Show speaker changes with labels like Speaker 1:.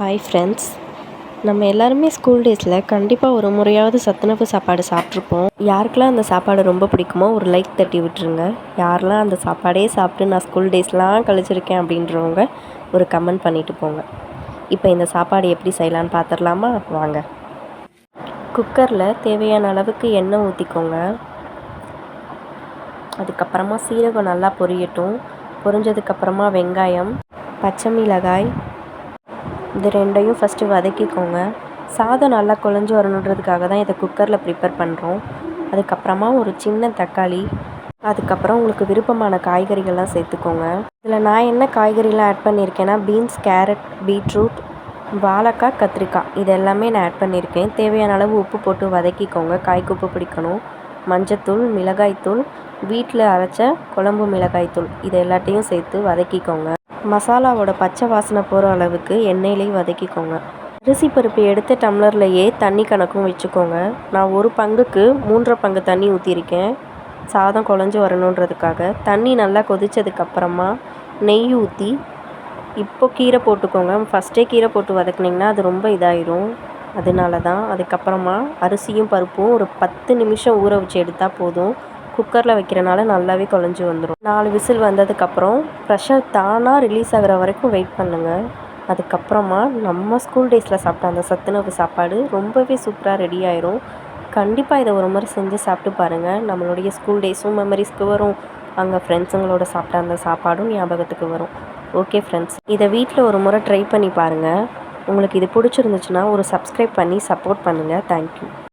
Speaker 1: Hi friends. நம்ம எல்லாருமே school டேஸில் கண்டிப்பாக ஒரு முறையாவது சத்துணவு சாப்பாடு சாப்பிட்ருப்போம். யாருக்கெல்லாம் அந்த சாப்பாடு ரொம்ப பிடிக்குமோ ஒரு லைக் தட்டி விட்டுருங்க. யாரெல்லாம் அந்த சாப்பாடே சாப்பிட்டு நான் ஸ்கூல் டேஸ்லாம் கழிச்சிருக்கேன் அப்படின்றவங்க ஒரு கமெண்ட் பண்ணிட்டு போங்க. இப்போ இந்த சாப்பாடு எப்படி செய்யலான்னு பார்த்துடலாமா? வாங்க. குக்கரில் தேவையான அளவுக்கு எண்ணெய் ஊற்றிக்கோங்க. அதுக்கப்புறமா சீரகம் நல்லா பொரியட்டும். பொரிஞ்சதுக்கப்புறமா வெங்காயம், பச்சை மிளகாய், இது ரெண்டையும் ஃபஸ்ட்டு வதக்கிக்கோங்க. சாதம் நல்லா குழஞ்சி வரணுன்றதுக்காக தான் இதை குக்கரில் ப்ரிப்பேர் பண்ணுறோம். அதுக்கப்புறமா ஒரு சின்ன தக்காளி, அதுக்கப்புறம் உங்களுக்கு விருப்பமான காய்கறிகள்லாம் சேர்த்துக்கோங்க. இதில் நான் என்ன காய்கறிலாம் ஆட் பண்ணியிருக்கேன்னா பீன்ஸ், கேரட், பீட்ரூட், வாழைக்காய், கத்திரிக்காய் இது எல்லாமே நான் ஆட் பண்ணியிருக்கேன். தேவையான அளவு உப்பு போட்டு வதக்கிக்கோங்க. காய்க்கு உப்பு பிடிக்கணும். மஞ்சத்தூள், மிளகாய்த்தூள், வீட்டில் அரைச்ச குழம்பு மிளகாய்த்தூள் இது எல்லாத்தையும் சேர்த்து வதக்கிக்கோங்க. மசாலாவோட பச்சை வாசனை போகிற அளவுக்கு எண்ணெயிலேயே வதக்கிக்கோங்க. அரிசி பருப்பு எடுத்த டம்ளர்லையே தண்ணி கணக்கும் வச்சுக்கோங்க. நான் ஒரு பங்குக்கு 3.5 பங்கு தண்ணி ஊற்றிருக்கேன். சாதம் குழஞ்சி வரணுன்றதுக்காக. தண்ணி நல்லா கொதித்ததுக்கப்புறமா நெய் ஊற்றி இப்போ கீரை போட்டுக்கோங்க. ஃபஸ்ட்டே கீரை போட்டு வதக்குனிங்கன்னா அது ரொம்ப இதாயிரும். அதனால தான். அதுக்கப்புறமா அரிசியும் பருப்பும் ஒரு 10 நிமிஷம் ஊற வச்சு எடுத்தால் போதும். குக்கரில் வைக்கிறனால நல்லாவே குழஞ்சி வந்துடும். 4 விசில் வந்ததுக்கப்புறம் ப்ரெஷர் தானாக ரிலீஸ் ஆகிற வரைக்கும் வெயிட் பண்ணுங்கள். அதுக்கப்புறமா நம்ம ஸ்கூல் டேஸில் சாப்பிட்ட அந்த சத்துணவு சாப்பாடு ரொம்பவே சூப்பராக ரெடி ஆயிரும். கண்டிப்பாக இதை ஒரு முறை செஞ்சு சாப்பிட்டு பாருங்கள். நம்மளுடைய ஸ்கூல் டேஸும் மெமரிஸ்க்கு வரும். அங்கே ஃப்ரெண்ட்ஸுங்களோட சாப்பிட்ட அந்த சாப்பாடும் ஞாபகத்துக்கு வரும். ஓகே ஃப்ரெண்ட்ஸ், இதை வீட்டில் ஒரு முறை ட்ரை பண்ணி பாருங்கள். உங்களுக்கு இது பிடிச்சிருந்துச்சுன்னா ஒரு சப்ஸ்கிரைப் பண்ணி சப்போர்ட் பண்ணுங்கள். தேங்க்யூ.